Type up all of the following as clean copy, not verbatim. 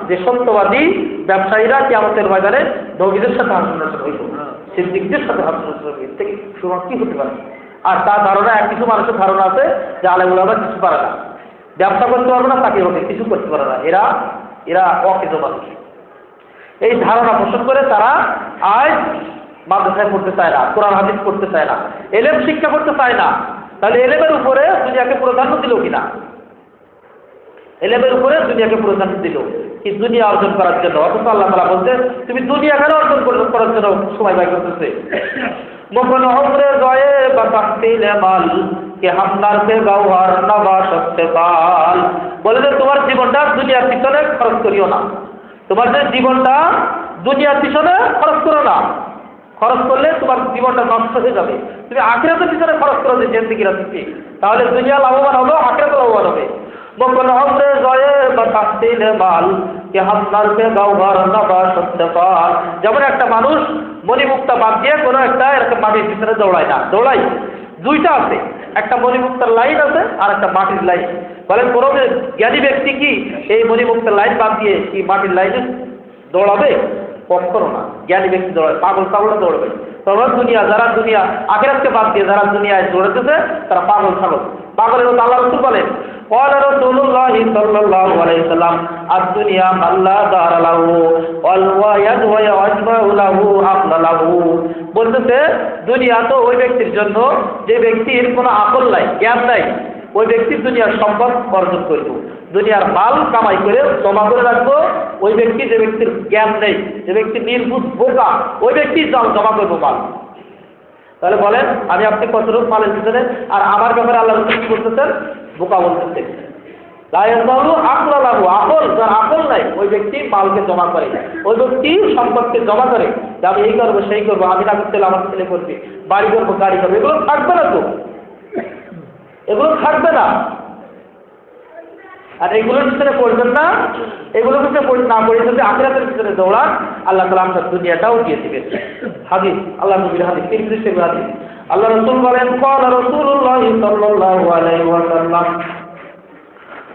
যে সত্যবাদী ব্যবসায়ীরা কিয়ামতের ময়দানে নবীদের সাথে হাসর হইব, সিদ্দিকদের সাথে হাসর হইব, এর থেকে সুরক্ষা কি হতে পারে? আর তার ধারণা, কিছু মানুষের ধারণা আছে যে আলেম ওলামা কিছু পারে না, ব্যবসা করতে পারবে না, চাকরি বাকরি কিছু করতে পারে না, এরা অকেজ মানুষ। এই ধারণা পোষণ করে তারা আজ মাদ্রাসায় পড়তে চায় না, কোরআন হাদিস পড়তে চায় না, এলেম শিক্ষা করতে চায় না। তাহলে এলেমের উপরে দুনিয়াকে প্রাধান্য দিল কিনা? এলেমের উপরে দুনিয়াকে প্রাধান্য দিল কি দুনিয়া অর্জন করার জন্য। অথচ আল্লাহ তাআলা বলতে তুমি দুনিয়া কেন অর্জন করার জন্য সময় ব্যয় করতেছে? মকন উমরে জয়ে বা তাহতিল মাল কে হামদার পে গওহর নবা সত্যে পাল। বলে যে তোমার জীবনটা দুনিয়ার পিছনে খরচ করিও না, তোমার যে জীবনটা দুনিয়ার পিছনে খরচ করো না, খরচ করলে তোমার জীবনটা নষ্ট হয়ে যাবে। তুমি আখিরাতের পিছনে খরচ করো যে জিন্দেগিরা থেকে, তাহলে দুনিয়া লাভবান হবে, আখিরাত লাভবান হবে। মকন উমরে জয়ে বা তাহতিল মাল কে হামদার পে গওহর নবা সত্যে পাল। যেমন একটা মানুষ মণিমুক্তা বাদ দিয়ে কোনো একটা এরকম মাটির পিছনে দৌড়ায় না, দৌড়াই দুইটা আছে, একটা মণিমুক্তার লাইন আছে আর একটা মাটির লাইন। বলেন কোনো জ্ঞানী ব্যক্তি কি এই মণিমুক্তার লাইন বাদ দিয়ে কি মাটির লাইনে দৌড়াবে? কখনো না। জ্ঞানী ব্যক্তি দৌড়ায়, পাগল ছাগল দৌড়াবে। তবে যারা দুনিয়া আখিরাতকে বাদ দিয়ে যারা দুনিয়ায় দৌড়াতেছে তারা পাগল ছাগল। পাগলের মতো আল্লাহ রাসূল বলেন قال رسول الله صلى الله عليه وسلم الدنيا من لا دار له والوالد ويجمع له عقل له। বলতেছে দুনিয়া তো ওই ব্যক্তির জন্য যে ব্যক্তির কোনো আকল নাই, জ্ঞান নাই, ওই ব্যক্তির দুনিয়ার সম্পদ অর্জন করব, দুনিয়ার মাল কামাই করে জমা করে রাখবো। ওই ব্যক্তি যে ব্যক্তির জ্ঞান নেই, যে ব্যক্তি নির্বুধ বোকা, ওই ব্যক্তি জমা করবো মাল। তাহলে বলেন আমি আপনি কতটুকু মালের পিছনে, আর আমার ব্যাপারে আল্লাহ রাসূল কি বলতেছেন? বোকা বলতেছেন। আকল, যার আকল নাই ওই ব্যক্তি মালকে জমা করে, ওই ব্যক্তি সম্পদকে জমা করে যে আমি এই করবো সেই করবো, আমি না করতে আমার ছেলে করবে, বাড়ি করবো গাড়ি করবো, এগুলো থাকবে না তো, এগুলো থাকবে না। আর এগুলোর পিছনে পড়বেন না, এগুলোর পিছনে না পড়ে যদি আখিরাতের পিছনে দৌড়ান, আল্লাহ তাআলা আপনার দুনিয়াটাও দিয়ে দিবেন। হাদিস, আল্লাহ নবীর হাদিস, হাদিস আল্লাহ রাসূল বলেন قال رسول الله صلى الله عليه وسلم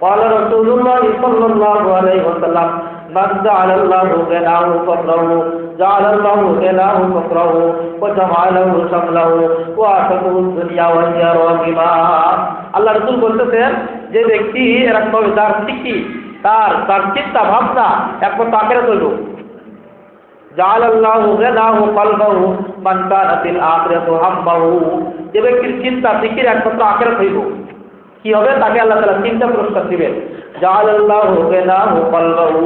قال رسول الله صلى الله عليه وسلم من جعل الله غناه فقره جعل الله غناه فقره وجمع له شمله وآتته الدنيا وهي راغمة। আল্লাহ রাসূল বলতেছেন যে ব্যক্তি এরকম ভাবে তার শিক্ষি, তার চিন্তা ভাবনা একমাত্র আখিরাত হইল। جعل الله غناه قلبه من كانت الآخرة همه। যে ব্যক্তির চিন্তা ফিকির একমাত্র আখিরাত হইব, কি হবে? তাকে আল্লাহ তাআলা তিনটা পুরস্কার দিবেন। জাআলাল্লাহু গিনাহু কলবাহু,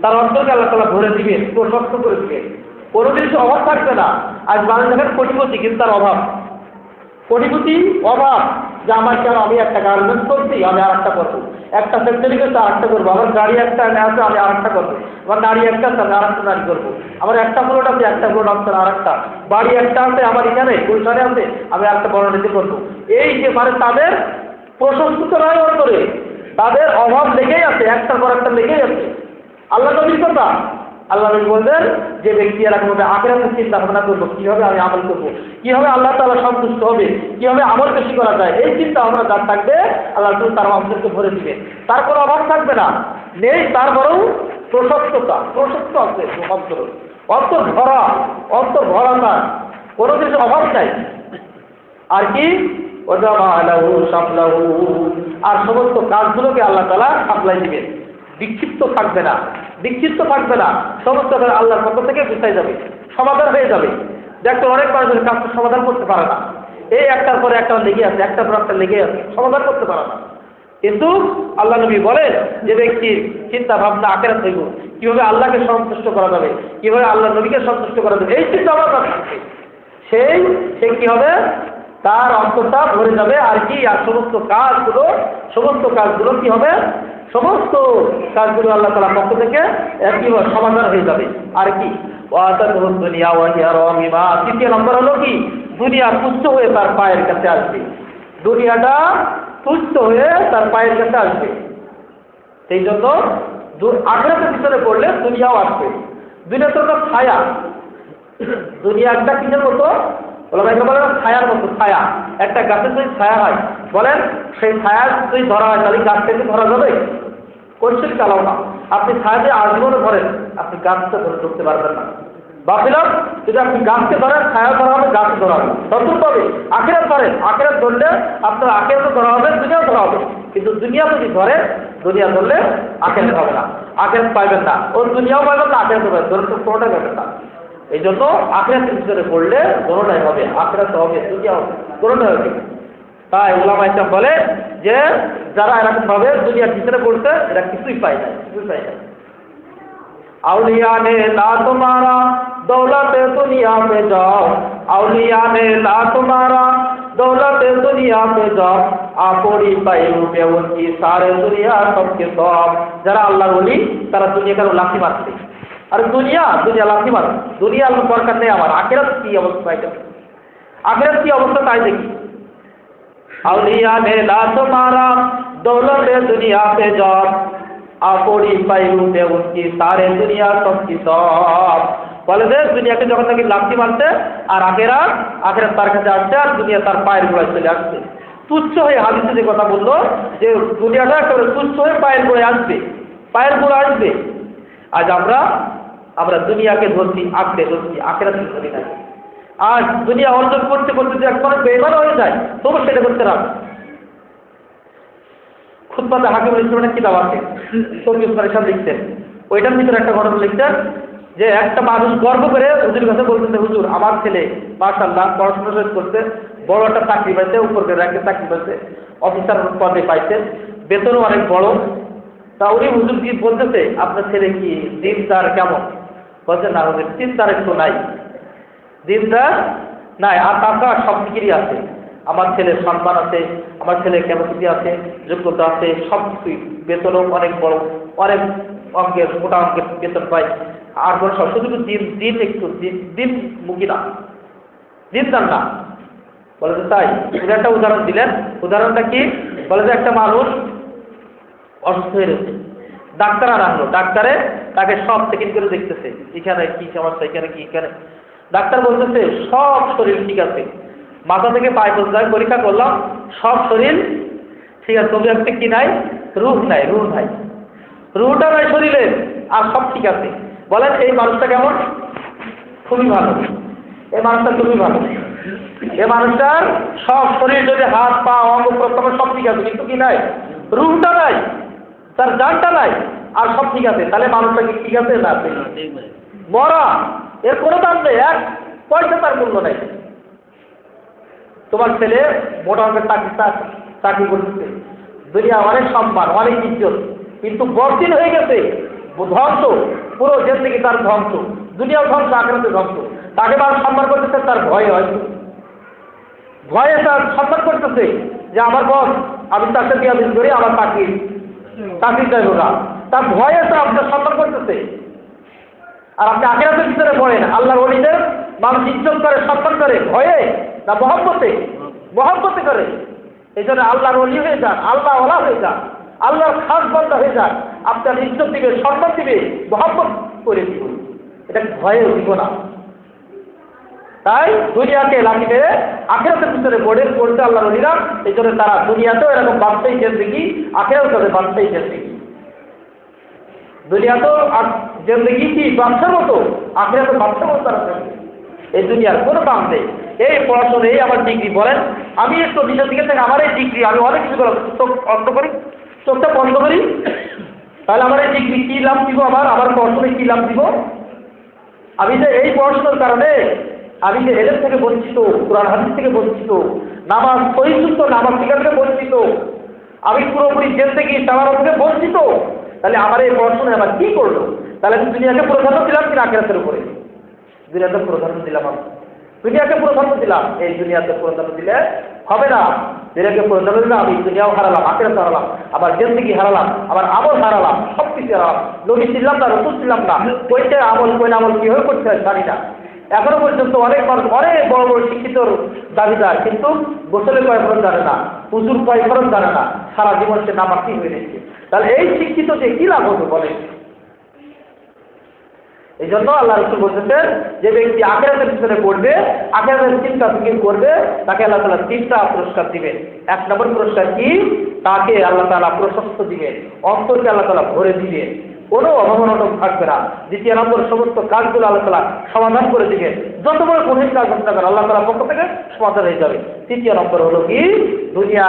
তার অন্তরকে আল্লাহ তাআলা ভরে দিবেন, প্রশস্ত করে দিবেন, কোনো কিছু অভাব থাকবে না। আজ মানুষ দেখেন কোটিপতি, কিন্তু তার অভাব, কোটিপতি অভাব, যে আমার কেন, আমি একটা গার্মেন্টস করছি, আমি আর একটা করবো, একটা ফ্যাক্টরি করছি আর একটা করবো, আমার গাড়ি একটা আছে আমি আর একটা করবো, আমার নারী একটা আছে আমি আর একটা নারী করবো, আমার একটা প্লট আছে একটা প্লট আছে আর একটা, বাড়ি একটা আছে আমার এখানে গুলশানে আছে আমি আর একটা বড় নিতে করবো। এই যে মানে তাদের প্রশস্ত নয় অন্তরে, তাদের অভাব লেগেই আছে, একটার পর একটা লেগেই আছে। আল্লাহ নবীর কথা, আল্লাহ নবী বললেন যে ব্যক্তি এরকমভাবে আখিরাতের চিন্তা ভাবনা করবো, কিভাবে আমি আমল করবো, কিভাবে আল্লাহ তাআলা সন্তুষ্ট হবে, কিভাবে আমল বেশি করা যায়, এই চিন্তা ভাবনা যার থাকবে আল্লাহ তার অন্তরকে ভরে দিবে, তার কোনো অভাব থাকবে না, নেই তার বরং প্রশস্ত আছে অন্তর ভরা তার, কোনো কিছু অভাব নাই। আর কি আর সমস্ত কাজগুলোকে আল্লাহ তাআলা সাপ্লাই দিবেন, বিক্ষিপ্ত থাকবে না, সমস্ত আল্লাহর পক্ষ থেকে গুছাই যাবে, সমাধান হয়ে যাবে। দেখতে অনেক মানুষের কাজটা সমাধান করতে পারে না, এই একটার পরে একটা লেগে আছে, একটার পর একটা লেগে আছে, সমাধান করতে পারে না। কিন্তু আল্লাহ নবী বলেন যে ব্যক্তির চিন্তা ভাবনা আখিরাত হইব, কিভাবে আল্লাহকে সন্তুষ্ট করা যাবে, কিভাবে আল্লাহ নবীকে সন্তুষ্ট করা যাবে, এই চিন্তা ভাবনা থাকবে, সে কি হবে, তার অন্তরটা ভরে যাবে। আর কি, আর সমস্ত কাজগুলো কি হবে, সমস্ত কাজগুলো আল্লাহ তাআলার পক্ষ থেকে কি সমাধান হয়ে যাবে। আর কি, দুনিয়া ওয়াহিয়া রাগিমা, তৃতীয় নম্বর হলো কি, দুনিয়া তুচ্ছ হয়ে তার পায়ের কাছে আসবে, দুনিয়াটা তুচ্ছ হয়ে তার পায়ের কাছে আসবে। সেই জন্য আখিরাতের পিছনে পড়লে দুনিয়াও আসবে। দুনিয়া তো একটা ছায়া, দুনিয়া একটা কিসের মতো বলেন, ছায়ার মতো। ছায়া, একটা গাছের যদি ছায়া হয়, বলেন সেই ছায়া যদি ধরা হয় তাহলে গাছ থেকে ধরা যাবে? পরিষ্কার চালাও না। আপনি ছায়াতে আজীবনে ধরেন, আপনি গাছটা ধরে ঢুকতে পারবেন না। ভাবছিলাম যদি আপনি গাছকে ধরেন, ছায়া ধরা হবে, গাছ ধরা হবে। তদ্রুপভাবে আখিরাত ধরেন, আখিরাত ধরলে আপনার আখিরাতও ধরা হবে, দুনিয়াও ধরা হবে। কিন্তু দুনিয়া যদি ধরে, দুনিয়া ধরলে আখিরাত হবে না, আখিরাত পাইবেন না। ও দুনিয়াও পাইবেন না, আখিরাত পাবেন, ধরে তো কোনোটাই পাবেন না। এই জন্য আখিরাতের ভিতরে পড়লে কোনোটাই হবে, আখিরাত হবে, দুনিয়া হবে, কোনোটাই হবে। তাই ওলামা ইকরাম বলে যে যারা এরকম ভাবে দুনিয়ার ভিতরে পড়ছে এরা কিছুই পায় না, কিছুই পায় না। औलिया ने ला तुम्हारा दौलत दुनिया पे जाओ, औलिया ने ला तुम्हारा दौलत दुनिया पे जाओ, आपड़ी पाई रूपे उनकी सारे दुनिया सबके सब। যারা আল্লাহর ওলি তারা দুনিয়া কারো লাথি মারছে, আর দুনিয়া দুনিয়া লাথি মারে। দুনিয়া আল্লাহ দরকার নেই আমার, আখিরাত কি অবস্থা, আখিরাত কি অবস্থা তাই দেখি। औलिया ने ला तुम्हारा दौलत दुनिया पे जाओ, আপড়ি পাই রূপে উনকি সারে দুনিয়া সব কি সব। বলে যে দুনিয়াকে যখন নাকি লাথি মারছে আর আখেরাত তার কাছে আসছে, আর দুনিয়া তার পায়ের গোড়ায় চলে আসছে। তুচ্ছ হয়ে হাদিসে যে কথা বললো যে দুনিয়াটা একেবারে তুচ্ছ হয়ে পায়ের গোড়ায় আসবে, পায়ের গোড়ায় আসবে। আজ আমরা দুনিয়াকে ধরছি, আঁকড়ে ধরছি, আখেরাতকে ধরি না। আজ দুনিয়া অর্জন করতে করতে যে একবার বেইমান হয়ে যায়, তবু সেটা করতে রাখ। খুতবাতে হাকিমুল ইসলামের কিতাব আছে, তৌফিক উসমানের সাহেব লিখতেন, ওইটার ভিতরে একটা ঘটনা লিখতেন যে একটা মানুষ গর্ব করে হুজুর কাছে বলতেছে, হুজুর আমার ছেলে মাশাআল্লাহ পড়াশোনা শেষ করতে, বড় একটা চাকরি পাইছে, উপর র্যাঙ্কে চাকরি পাইছে, অফিসার পদে পাইছে, বেতনও অনেক বড়। তা উনি হুজুর কি বলতেছে, আপনার ছেলে কি দিনদার কেমন? বলছে না হুজুর, চিন্তার একটু নাই, দিনদার নাই, আর তাছাড়া সব দিকেরই আছে। আমার ছেলের সম্মান আছে, আমার ছেলের ক্যাপাসিটি আছে, যোগ্যতা আছে, সব কিছুই, বেতনও অনেক বড়, অনেক অঙ্কের মোটা অঙ্কের বেতন পাই। আর কোনো সব শুধু দিন একটু দিন মুখী না, দিনদার না। বলে যে তাই। উনি একটা উদাহরণ দিলেন। উদাহরণটা কি? বলে যে একটা মানুষ অসুস্থ হয়ে রয়েছে, ডাক্তার আনা হলো, ডাক্তারে তাকে সব চেকিং করে দেখতেছে, এখানে কি সমস্যা, এখানে কি, এখানে। ডাক্তার বলতেছে সব শরীর ঠিক আছে, মাথা থেকে পায়ে পর্যন্ত পরীক্ষা করলাম, সব শরীর ঠিক আছে, তবে একটা কি নাই, রুহ নাই, রুহ নাই, রুহটা নাই শরীরে, আর সব ঠিক আছে। বলেন এই মানুষটা কেমন? খুবই ভালো, এই মানুষটা খুবই ভালো। এই মানুষটার সব শরীর যদি হাত পা অঙ্গ প্রত্যঙ্গ সব ঠিক আছে, কিন্তু কি নাই, রুহটা নাই, তার জানটা নাই, আর সব ঠিক আছে। তাহলে মানুষটা কি ঠিক আছে? না, মরা, এর কোনো দাম নেই, এক পয়সা তার মূল্য নেই। তোমার ছেলে মোটা অঙ্কের চাকরি করতেছে, দুনিয়া অনেক সম্মান, অনেক ইজ্জত, কিন্তু বর্ষিন হয়ে গেছে, ধ্বংস, পুরো জিন্দেগি তার ধ্বংস, দুনিয়াও ধ্বংস, আখিরাতে ধ্বংস। তাকে মানুষ সম্মান করতেছে, তার ভয় হয়, ভয়ে তার সম্মান করতেছে যে আমার বস, আমি তার সাথে বিয়ে করি, আমার চাকরি চাইব না, তার ভয়ে তো আপনার সম্মান করতেছে। আর আপনি আখিরাতের ভিতরে পড়েন, আল্লাহর ওলিদের মানুষ ইজ্জত করে, সম্মান করে, ভয়ে না মহব্বতে করে। এই জন্য আল্লাহর ওলি হয়ে যান, আল্লাহ ওলা হয়ে যান, আল্লাহর খাস বান্দা হয়ে যান। আপনার ইজ্জত দিবে, সম্মান দিবে, মহব্বত করে দিব, এটা ভয়ে দিব না। তাই দুনিয়াকে লাঠি মেরে আখিরাতের ভিতরে পড়তে আল্লাহর ওলিরা। এই জন্য তারা দুনিয়াতেও এরকম বাদশাহী জিন্দেগি, আখিরাতেও তাদের বাদশাহী জিন্দেগি। দুনিয়াতেও জিন্দেগি কি বাদশার মতো, আখিরাতেও বাদশার মতো তারা থাকবে। এই দুনিয়ার কোনো দাম নেই। এই পড়াশোনা, এই আমার ডিগ্রি, বলেন আমি একটু নিজের দিকে থেকে আমার এই ডিগ্রি, আমি অনেক কিছু করলাম, চোখ অন্ধ করি, চোখটা বন্ধ করি, তাহলে আমার এই ডিগ্রি কী লাভ দিব, আমার পড়াশোনায় কী লাভ দিব? আমি যে এই পড়াশোনার কারণে আমি যে এলেম থেকে বঞ্চিত, কোরআন হাদিস থেকে বঞ্চিত, নামাজ পরিশুদ্ধ নামাজ থেকে বঞ্চিত, আমি পুরোপুরি জিন্দেগি চালানো থেকে বঞ্চিত, তাহলে আমার এই পড়াশোনায় আমার কী করলো? তাহলে আমি দুনিয়াকে প্রাধান্য দিলাম কিনা আখিরাতের উপরে? দুনিয়াতে প্রাধান্য দিলাম, আমি দুনিয়াকে প্রাধান্য দিলাম। এই দুনিয়াতে প্রাধান্য দিলে হবে না। দুনিয়াকে প্রাধান্য দিলে আমি দুনিয়াও হারালাম, আখিরাত হারালাম, আবার জিন্দেগি হারালাম, আবার আমল হারালাম, সব কিছু হারালাম। নবী ছিলাম না, রসুল ছিলাম না, কোনটা আমল কোন আমল কীভাবে করতে হয় জানি না। এখনো পর্যন্ত অনেক মানুষ অনেক বড় বড় শিক্ষিত দাবিদার, কিন্তু গোসলের কয় ফরজ জানে না, হুজুর কয় ফরজ জানে না, সারা জীবন সে নামাজি হয়ে গেছে। তাহলে এই শিক্ষিত যে কি লাভ হবে বলে? এই জন্য আল্লাহ রাসূল বলতেছেন, যে ব্যক্তি আখিরাতের ভিতরে পড়বে, আখিরাতের চিন্তা ফিকির করবে, তাকে আল্লাহ তাআলা 3টা পুরস্কার দিবেন। 1 নম্বর পুরস্কার কি? তাকে আল্লাহ তাআলা প্রশস্ত দিবেন, অন্তরকে আল্লাহ তাআলা ভরে দিবেন, কোনো অভাবনটন থাকবে না। দ্বিতীয় নম্বর, সমস্ত কাজগুলো আল্লাহ তাআলা সমাধান করে দিবেন, যত বড় কঠিন কাজ হোক না কেন আল্লাহ তাআলার পক্ষ থেকে সমাধান হয়ে যাবে। তৃতীয় নম্বর হলো কি, দুনিয়া